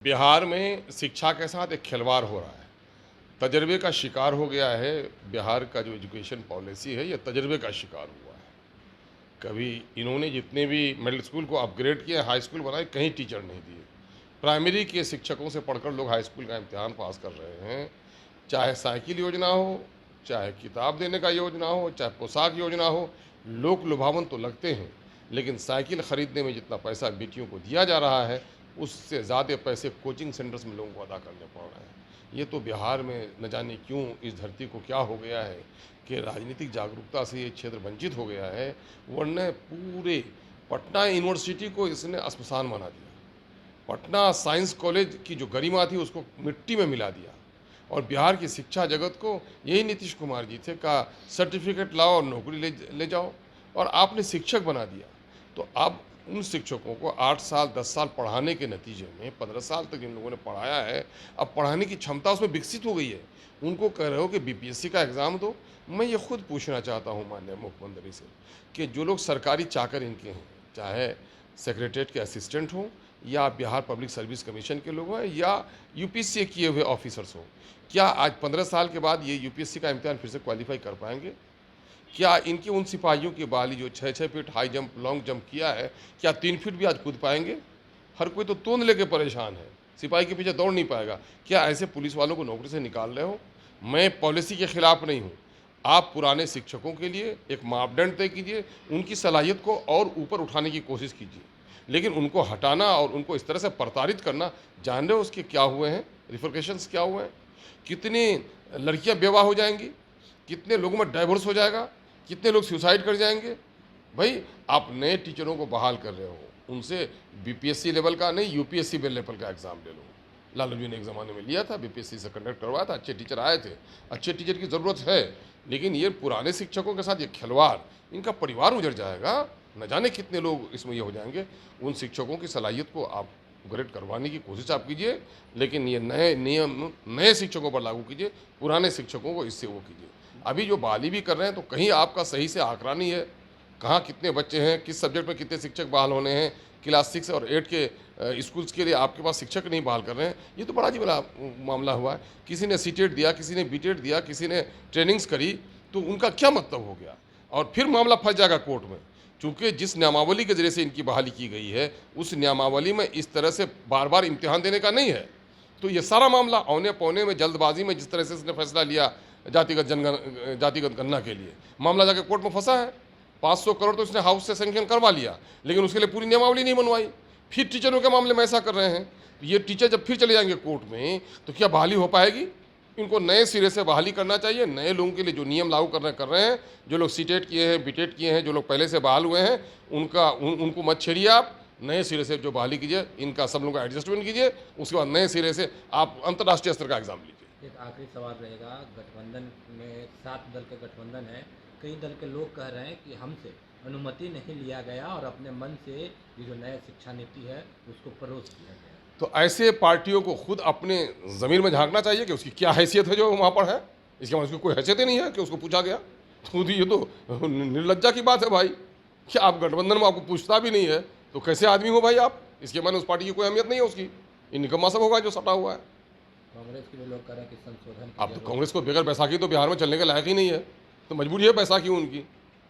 बिहार में शिक्षा के साथ एक खिलवाड़ हो रहा है। तजर्बे का शिकार हो गया है। बिहार का जो एजुकेशन पॉलिसी है, ये तजर्बे का शिकार हुआ है। कभी इन्होंने जितने भी मिडिल स्कूल को अपग्रेड किए, हाई स्कूल बनाए, कहीं टीचर नहीं दिए। प्राइमरी के शिक्षकों से पढ़कर लोग हाई स्कूल का इम्तिहान पास कर रहे हैं। चाहे साइकिल योजना हो, चाहे किताब देने का योजना हो, चाहे पोशाक योजना हो, लोक लुभावन तो लगते हैं, लेकिन साइकिल खरीदने में जितना पैसा बेटियों को दिया जा रहा है, उससे ज़्यादा पैसे कोचिंग सेंटर्स में लोगों को अदा करने पड़ रहे हैं। ये तो बिहार में न जाने क्यों इस धरती को क्या हो गया है कि राजनीतिक जागरूकता से ये क्षेत्र वंचित हो गया है, वरना पूरे पटना यूनिवर्सिटी को इसने श्मशान बना दिया। पटना साइंस कॉलेज की जो गरिमा थी उसको मिट्टी में मिला दिया। और बिहार की शिक्षा जगत को यही नीतीश कुमार जी थे का सर्टिफिकेट लाओ और नौकरी ले जाओ, और आपने शिक्षक बना दिया। तो अब उन शिक्षकों को 8 साल 10 साल पढ़ाने के नतीजे में 15 साल तक जिन लोगों ने पढ़ाया है, अब पढ़ाने की क्षमता उसमें विकसित हो गई है। उनको कह रहे हो कि बीपीएससी का एग्ज़ाम दो। मैं ये खुद पूछना चाहता हूँ माननीय मुख्यमंत्री से कि जो लोग सरकारी चाकर इनके हैं, चाहे सेक्रेटरीट के असिस्टेंट हों या बिहार पब्लिक सर्विस कमीशन के लोग हैं या यूपीएससी किए हुए ऑफिसर्स हों, क्या आज 15 साल के बाद ये यूपीएससी का इम्तिहान फिर से क्वालिफाई कर पाएंगे? क्या इनके उन सिपाहियों की बाली जो 6-6 feet high jump long jump किया है, क्या 3 फीट भी आज कूद पाएंगे? हर कोई तो तोंद लेके परेशान है, सिपाही के पीछे दौड़ नहीं पाएगा। क्या ऐसे पुलिस वालों को नौकरी से निकाल रहे हो? मैं पॉलिसी के खिलाफ नहीं हूँ। आप पुराने शिक्षकों के लिए एक मापदंड तय कीजिए, उनकी सलाहियत को और ऊपर उठाने की कोशिश कीजिए, लेकिन उनको हटाना और उनको इस तरह से प्रताड़ित करना, जान रहे हो उसके क्या हुए हैं, रिफरकेशंस क्या हुए हैं? कितनी लड़कियां बेवाह हो जाएंगी, कितने लोगों में डाइवोर्स हो जाएगा, कितने लोग सुसाइड कर जाएंगे। भाई आप नए टीचरों को बहाल कर रहे हो, उनसे बीपीएससी लेवल का नहीं, यूपीएससी लेवल का एग्ज़ाम ले लो। लालू जी ने एक ज़माने में लिया था, बीपीएससी से कंडक्ट करवाया था, अच्छे टीचर आए थे। अच्छे टीचर की ज़रूरत है, लेकिन ये पुराने शिक्षकों के साथ ये खिलवाड़, इनका परिवार उजड़ जाएगा। न जाने कितने लोग इसमें ये हो जाएंगे। उन शिक्षकों की सलाहियत को आप अपग्रेड करवाने की कोशिश आप कीजिए, लेकिन ये नए नियम नए शिक्षकों पर लागू कीजिए, पुराने शिक्षकों को इससे वो कीजिए। अभी जो बहाली भी कर रहे हैं तो कहीं आपका सही से आंकड़ा नहीं है, कहाँ कितने बच्चे हैं, किस सब्जेक्ट में कितने शिक्षक बहाल होने हैं, क्लास 6 और 8 के स्कूल्स के लिए आपके पास शिक्षक नहीं बहाल कर रहे हैं। ये तो बड़ा जी बड़ा मामला हुआ है। किसी ने सीटेट दिया, किसी ने बीटेट दिया, किसी ने ट्रेनिंग्स करी, तो उनका क्या मतलब हो गया? और फिर मामला फंस जाएगा कोर्ट में, चूँकि जिस नियमावली के जरिए से इनकी बहाली की गई है, उस नियमावली में इस तरह से बार बार इम्तिहान देने का नहीं है। तो ये सारा मामला औने पौने में जल्दबाजी में जिस तरह से इसने फैसला लिया जातिगत गणना के लिए, मामला जाके कोर्ट में फंसा है। 500 करोड़ तो इसने हाउस से सैंक्शन करवा लिया, लेकिन उसके लिए पूरी नियमावली नहीं बनवाई। फिर टीचरों के मामले में ऐसा कर रहे हैं। तो ये टीचर जब फिर चले जाएंगे कोर्ट में, तो क्या बहाली हो पाएगी? इनको नए सिरे से बहाली करना चाहिए। नए लोगों के लिए जो नियम लागू कर रहे हैं, जो लोग सीटेट किए हैं, बीटेट किए हैं, जो लोग पहले से बहाल हुए हैं, उनको मत छेड़िए। आप नए सिरे से जो बहाली कीजिए, इनका सब लोगों का एडजस्टमेंट कीजिए, उसके बाद नए सिरे से आप अंतर्राष्ट्रीय स्तर का एग्जाम लीजिए। एक आखिरी सवाल रहेगा। गठबंधन में 7 दल के गठबंधन है, कई दल के लोग कह रहे हैं कि हमसे अनुमति नहीं लिया गया और अपने मन से ये जो नया शिक्षा नीति है उसको परोस किया गया। तो ऐसे पार्टियों को खुद अपने ज़मीर में झांकना चाहिए कि उसकी क्या हैसियत है जो वहाँ पर है। इसके बाद उसकी कोई हैसियत ही नहीं है कि उसको पूछा गया। तो ये तो निर्लज्जा की बात है भाई, कि आप गठबंधन में आपको पूछता भी नहीं है, तो कैसे आदमी हो भाई आप? इसके माने उस पार्टी की कोई अहमियत नहीं है उसकी। ये निकम्मा सब होगा जो सटा हुआ है। कांग्रेस के भी लोग कह रहे हैं कि संशोधन अब तो कांग्रेस को बगैर बैसाखी तो बिहार में चलने के लायक ही नहीं है, तो मजबूरी है बैसाखी उनकी।